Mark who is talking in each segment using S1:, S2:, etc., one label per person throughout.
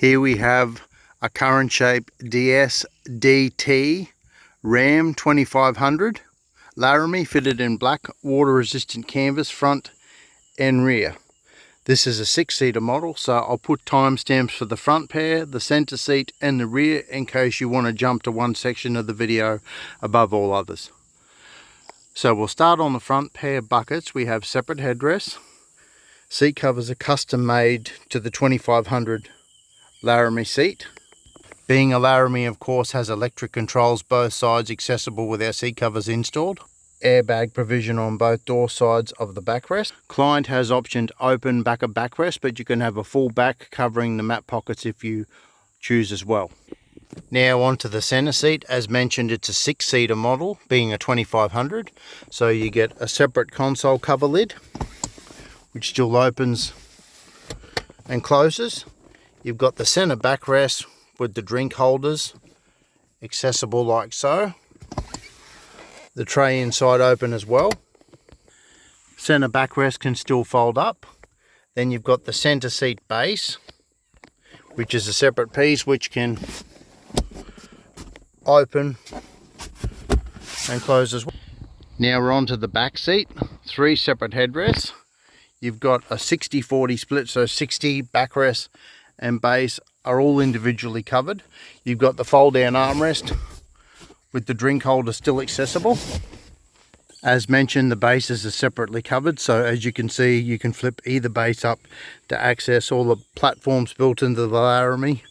S1: Here we have a current shape DS-DT Ram 2500 Laramie fitted in black water resistant canvas front and rear. This is a 6-seater model, so I'll put timestamps for the front pair, the center seat and the rear in case you want to jump to one section of the video above all others. So we'll start on the front pair buckets. We have separate headrests. Seat covers are custom made to the 2500 Laramie seat. Being a Laramie, of course, has electric controls both sides accessible with our seat covers installed. Airbag provision on both door sides of the backrest. Client has optioned open backrest, but you can have a full back covering the mat pockets if you choose as well. Now onto the center seat. As mentioned, it's a 6-seater model, being a 2500. So you get a separate console cover lid, which still opens and closes. You've got the center backrest with the drink holders accessible like so. The tray inside open as well. Center backrest can still fold up. Then you've got the center seat base, which is a separate piece which can open and close as well. Now we're on to the back seat. 3 separate headrests. You've got a 60-40 split, so 60 backrest and base are all individually covered. You've got the fold down armrest with the drink holder still accessible. As mentioned, the bases are separately covered, so as you can see, you can flip either base up to access all the platforms built into the Laramie.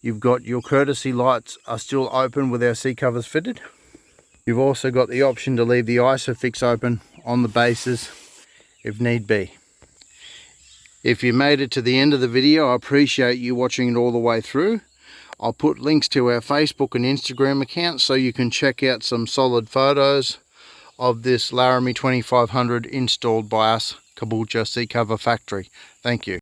S1: You've got your courtesy lights are still open with our seat covers fitted. You've also got the option to leave the ISOFIX open on the bases if need be. If you made it to the end of the video, I appreciate you watching it all the way through. I'll put links to our Facebook and Instagram accounts so you can check out some solid photos of this Laramie 2500 installed by us, Caboolture Seat Cover Factory. Thank you.